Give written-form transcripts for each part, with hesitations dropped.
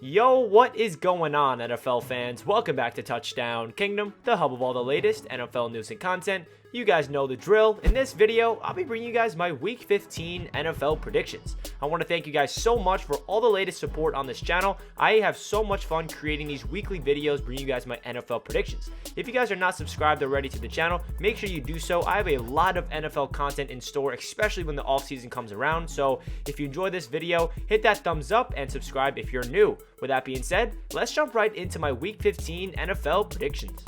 Yo, what is going on, NFL fans? Welcome back to Touchdown Kingdom, the hub of all the latest NFL news and content. You guys know the drill. In this video, I'll be bringing you guys my Week 15 NFL predictions. I want to thank you guys so much for all the latest support on this channel. I have so much fun creating these weekly videos, bringing you guys my NFL predictions. If you guys are not subscribed already to the channel, make sure you do so. I have a lot of NFL content in store, especially when the offseason comes around. So if you enjoy this video, hit that thumbs up and subscribe if you're new. With that being said, let's jump right into my Week 15 NFL predictions.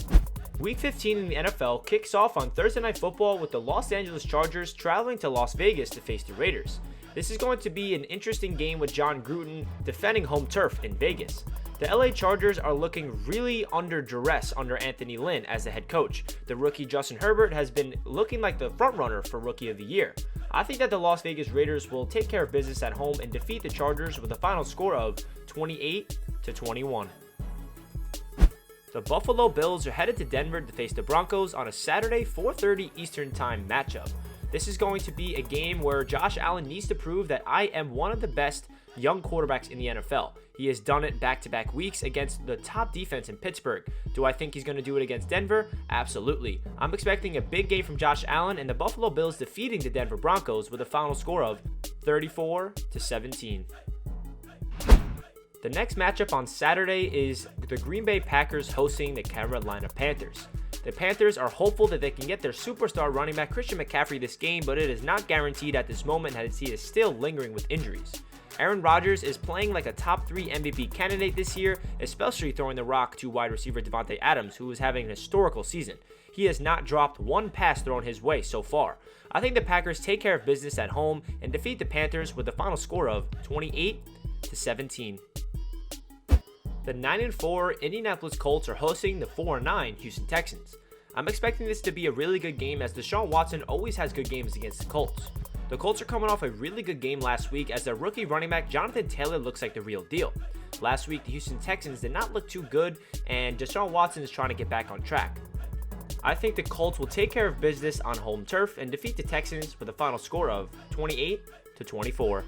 Week 15 in the NFL kicks off on Thursday Night Football with the Los Angeles Chargers traveling to Las Vegas to face the Raiders. This is going to be an interesting game with Jon Gruden defending home turf in Vegas. The LA Chargers are looking really under duress under Anthony Lynn as the head coach. The rookie Justin Herbert has been looking like the frontrunner for Rookie of the Year. I think that the Las Vegas Raiders will take care of business at home and defeat the Chargers with a final score of 28-21. The Buffalo Bills are headed to Denver to face the Broncos on a Saturday 4:30 Eastern Time matchup. This is going to be a game where Josh Allen needs to prove that I am one of the best young quarterbacks in the NFL. He has done it back-to-back weeks against the top defense in Pittsburgh. Do I think he's going to do it against Denver? Absolutely. I'm expecting a big game from Josh Allen and the Buffalo Bills defeating the Denver Broncos with a final score of 34-17. The next matchup on Saturday is the Green Bay Packers hosting the Carolina Panthers. The Panthers are hopeful that they can get their superstar running back Christian McCaffrey this game, but it is not guaranteed at this moment as he is still lingering with injuries. Aaron Rodgers is playing like a top 3 MVP candidate this year, especially throwing the rock to wide receiver Davante Adams, who is having an historical season. He has not dropped one pass thrown his way so far. I think the Packers take care of business at home and defeat the Panthers with a final score of 28-17. The 9-4 Indianapolis Colts are hosting the 4-9 Houston Texans. I'm expecting this to be a really good game as Deshaun Watson always has good games against the Colts. The Colts are coming off a really good game last week as their rookie running back Jonathan Taylor looks like the real deal. Last week, the Houston Texans did not look too good and Deshaun Watson is trying to get back on track. I think the Colts will take care of business on home turf and defeat the Texans with a final score of 28-24.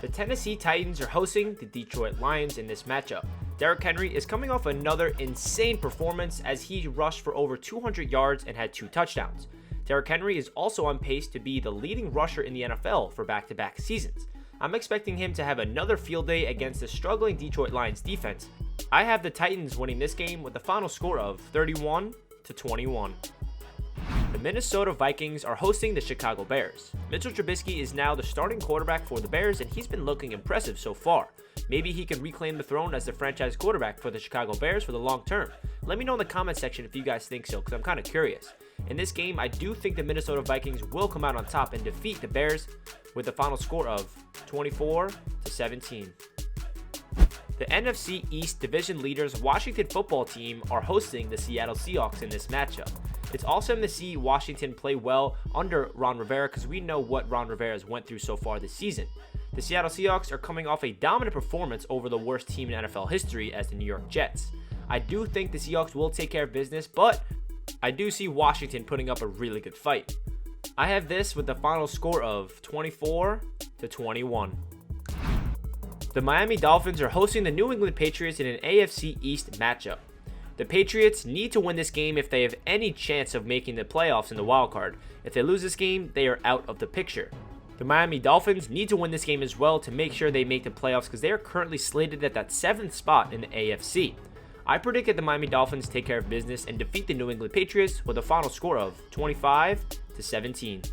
The Tennessee Titans are hosting the Detroit Lions in this matchup. Derrick Henry is coming off another insane performance as he rushed for over 200 yards and had 2 touchdowns. Derrick Henry is also on pace to be the leading rusher in the NFL for back-to-back seasons. I'm expecting him to have another field day against the struggling Detroit Lions defense. I have the Titans winning this game with a final score of 31-21. The Minnesota Vikings are hosting the Chicago Bears. Mitchell Trubisky is now the starting quarterback for the Bears and he's been looking impressive so far. Maybe he can reclaim the throne as the franchise quarterback for the Chicago Bears for the long term. Let me know in the comment section if you guys think so, because I'm kind of curious. In this game, I do think the Minnesota Vikings will come out on top and defeat the Bears with a final score of 24-17. The NFC East division leaders Washington football team are hosting the Seattle Seahawks in this matchup. It's awesome to see Washington play well under Ron Rivera because we know what Ron Rivera has went through so far this season. The Seattle Seahawks are coming off a dominant performance over the worst team in NFL history as the New York Jets. I do think the Seahawks will take care of business, but I do see Washington putting up a really good fight. I have this with the final score of 24-21. The Miami Dolphins are hosting the New England Patriots in an AFC East matchup. The Patriots need to win this game if they have any chance of making the playoffs in the wild card. If they lose this game, they are out of the picture. The Miami Dolphins need to win this game as well to make sure they make the playoffs because they are currently slated at that 7th spot in the AFC. I predict that the Miami Dolphins take care of business and defeat the New England Patriots with a final score of 25-17.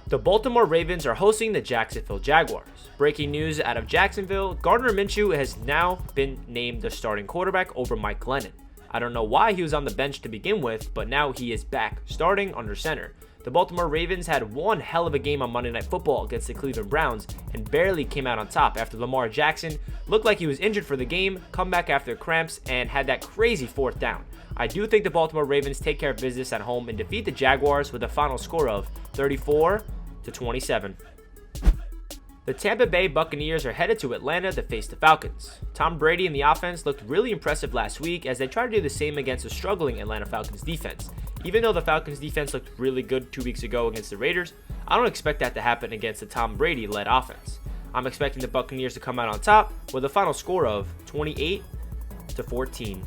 The Baltimore Ravens are hosting the Jacksonville Jaguars. Breaking news out of Jacksonville, Gardner Minshew has now been named the starting quarterback over Mike Glennon. I don't know why he was on the bench to begin with, but now he is back starting under center. The Baltimore Ravens had one hell of a game on Monday Night Football against the Cleveland Browns and barely came out on top after Lamar Jackson looked like he was injured for the game, come back after cramps, and had that crazy 4th down. I do think the Baltimore Ravens take care of business at home and defeat the Jaguars with a final score of 34-27. The Tampa Bay Buccaneers are headed to Atlanta to face the Falcons. Tom Brady and the offense looked really impressive last week as they tried to do the same against a struggling Atlanta Falcons defense. Even though the Falcons defense looked really good 2 weeks ago against the Raiders, I don't expect that to happen against the Tom Brady-led offense. I'm expecting the Buccaneers to come out on top with a final score of 28-14.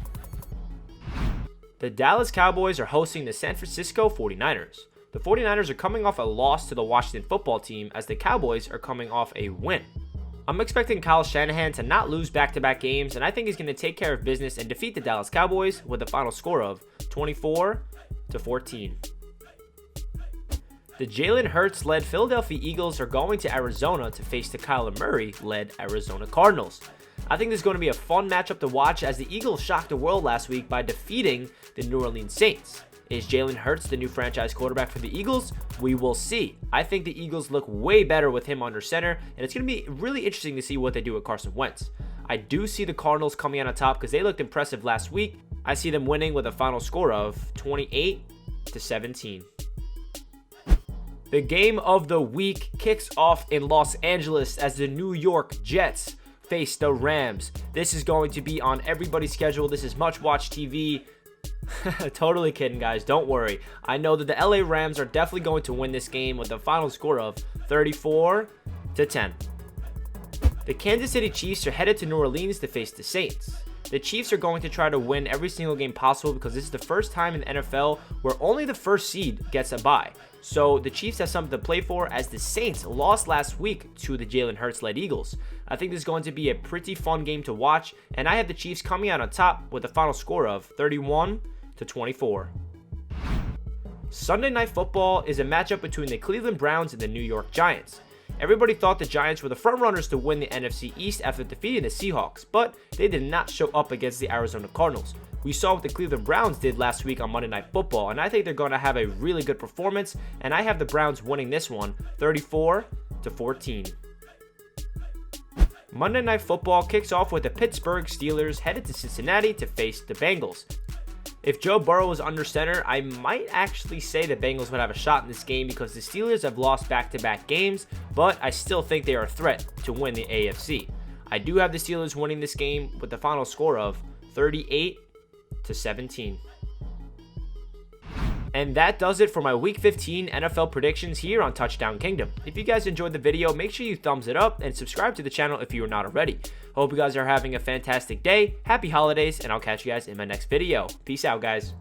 The Dallas Cowboys are hosting the San Francisco 49ers. The 49ers are coming off a loss to the Washington football team as the Cowboys are coming off a win. I'm expecting Kyle Shanahan to not lose back-to-back games, and I think he's going to take care of business and defeat the Dallas Cowboys with a final score of 24-14. The Jalen Hurts-led Philadelphia Eagles are going to Arizona to face the Kyler Murray-led Arizona Cardinals. I think this is going to be a fun matchup to watch as the Eagles shocked the world last week by defeating the New Orleans Saints. Is Jalen Hurts the new franchise quarterback for the Eagles? We will see. I think the Eagles look way better with him under center, and it's going to be really interesting to see what they do with Carson Wentz. I do see the Cardinals coming out on top because they looked impressive last week. I see them winning with a final score of 28-17. The game of the week kicks off in Los Angeles as the New York Jets face the Rams. This is going to be on everybody's schedule. This is much-watch TV. Totally kidding, guys. Don't worry. I know that the LA Rams are definitely going to win this game with a final score of 34-10. The Kansas City Chiefs are headed to New Orleans to face the Saints. The Chiefs are going to try to win every single game possible because this is the first time in the NFL where only the first seed gets a bye. So the Chiefs have something to play for as the Saints lost last week to the Jalen Hurts-led Eagles. I think this is going to be a pretty fun game to watch, and I have the Chiefs coming out on top with a final score of 31-24. Sunday Night Football is a matchup between the Cleveland Browns and the New York Giants. Everybody thought the Giants were the frontrunners to win the NFC East after defeating the Seahawks, but they did not show up against the Arizona Cardinals. We saw what the Cleveland Browns did last week on Monday Night Football, and I think they're going to have a really good performance, and I have the Browns winning this one 34-14. Monday Night Football kicks off with the Pittsburgh Steelers headed to Cincinnati to face the Bengals. If Joe Burrow was under center, I might actually say the Bengals would have a shot in this game because the Steelers have lost back-to-back games, but I still think they are a threat to win the AFC. I do have the Steelers winning this game with the final score of 38-17. And that does it for my Week 15 NFL predictions here on Touchdown Kingdom. If you guys enjoyed the video, make sure you thumbs it up and subscribe to the channel if you are not already. Hope you guys are having a fantastic day, happy holidays, and I'll catch you guys in my next video. Peace out, guys.